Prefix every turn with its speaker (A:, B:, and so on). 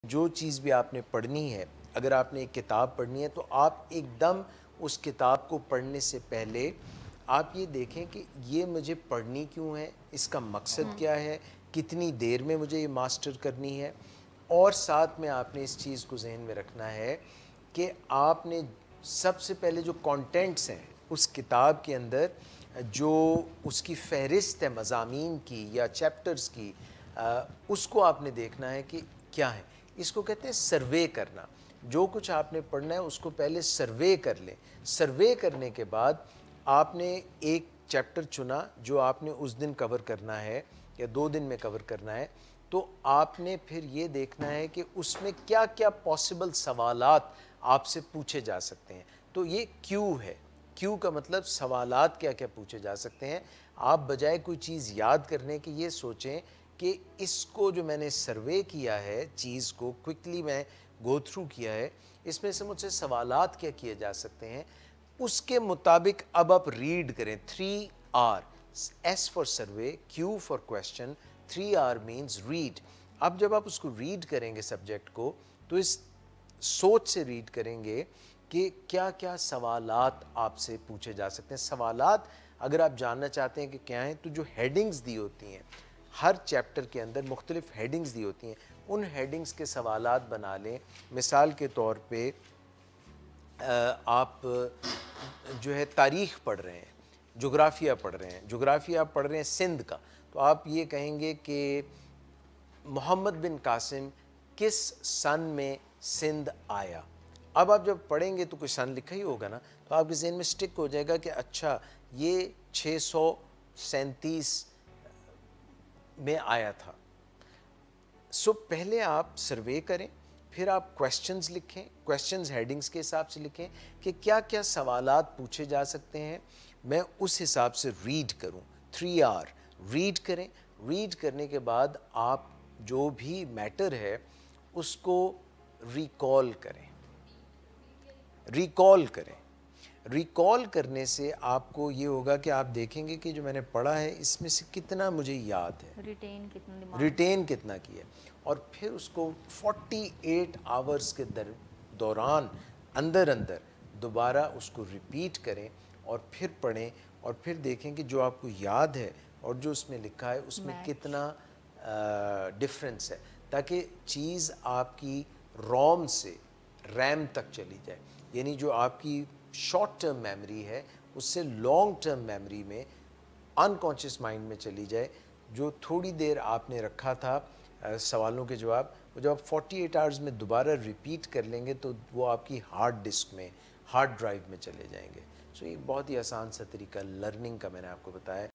A: جو چیز بھی آپ نے پڑھنی ہے، اگر آپ نے ایک کتاب پڑھنی ہے تو آپ ایک دم اس کتاب کو پڑھنے سے پہلے آپ یہ دیکھیں کہ یہ مجھے پڑھنی کیوں ہے، اس کا مقصد کیا ہے، کتنی دیر میں مجھے یہ ماسٹر کرنی ہے، اور ساتھ میں آپ نے اس چیز کو ذہن میں رکھنا ہے کہ آپ نے سب سے پہلے جو کانٹینٹس ہیں اس کتاب کے اندر، جو اس کی فہرست ہے مضامین کی یا چیپٹرز کی، اس کو آپ نے دیکھنا ہے کہ کیا ہے۔ اس کو کہتے ہیں سروے کرنا۔ جو کچھ آپ نے پڑھنا ہے اس کو پہلے سروے کر لیں۔ سروے کرنے کے بعد آپ نے ایک چیپٹر چنا جو آپ نے اس دن کور کرنا ہے یا 2 دن میں کور کرنا ہے، تو آپ نے پھر یہ دیکھنا ہے کہ اس میں کیا کیا پاسبل سوالات آپ سے پوچھے جا سکتے ہیں۔ تو یہ کیو ہے۔ کیو کا مطلب سوالات کیا کیا پوچھے جا سکتے ہیں۔ آپ بجائے کوئی چیز یاد کرنے کے یہ سوچیں کہ اس کو جو میں نے سروے کیا ہے، چیز کو کوئکلی میں گو تھرو کیا ہے، اس میں سے مجھ سے سوالات کیا کیے جا سکتے ہیں، اس کے مطابق اب آپ ریڈ کریں۔ 3R، S for survey, Q for question, 3R means read. اب جب آپ اس کو ریڈ کریں گے سبجیکٹ کو، تو اس سوچ سے ریڈ کریں گے کہ کیا کیا سوالات آپ سے پوچھے جا سکتے ہیں۔ سوالات اگر آپ جاننا چاہتے ہیں کہ کیا ہیں، تو جو ہیڈنگز دی ہوتی ہیں ہر چیپٹر کے اندر، مختلف ہیڈنگز دی ہوتی ہیں، ان ہیڈنگز کے سوالات بنا لیں۔ مثال کے طور پہ آپ جو ہے تاریخ پڑھ رہے ہیں، جغرافیہ پڑھ رہے ہیں، جغرافیہ آپ پڑھ رہے ہیں سندھ کا، تو آپ یہ کہیں گے کہ محمد بن قاسم کس سن میں سندھ آیا۔ اب آپ جب پڑھیں گے تو کوئی سن لکھا ہی ہوگا نا، تو آپ کے ذہن میں سٹک ہو جائے گا کہ اچھا یہ 637 میں آیا تھا۔ سو پہلے آپ سروے کریں، پھر آپ کویسچنز لکھیں، کویسچنز ہیڈنگز کے حساب سے لکھیں کہ کیا کیا سوالات پوچھے جا سکتے ہیں، میں اس حساب سے ریڈ کروں۔ 3R ریڈ کریں۔ ریڈ کرنے کے بعد آپ جو بھی میٹر ہے اس کو ریکال کریں۔ ریکال کریں۔ ریکال کرنے سے آپ کو یہ ہوگا کہ آپ دیکھیں گے کہ جو میں نے پڑھا ہے اس میں سے کتنا مجھے یاد ہے، ریٹین کتنا کیا، اور پھر اس کو 48 آورز کے دوران اندر دوبارہ اس کو ریپیٹ کریں اور پھر پڑھیں، اور پھر دیکھیں کہ جو آپ کو یاد ہے اور جو اس میں لکھا ہے اس میں کتنا ڈفرنس ہے، تاکہ چیز آپ کی روم سے ریم تک چلی جائے، یعنی جو آپ کی شارٹ ٹرم میموری ہے اس سے لانگ ٹرم میموری میں، انکانشیس مائنڈ میں چلی جائے۔ جو تھوڑی دیر آپ نے رکھا تھا سوالوں کے جواب، وہ جب آپ 48 آورز میں دوبارہ ریپیٹ کر لیں گے تو وہ آپ کی ہارڈ ڈسک میں، ہارڈ ڈرائیو میں چلے جائیں گے۔ سو ایک بہت ہی آسان سا طریقہ لرننگ کا میں نے آپ کو بتایا۔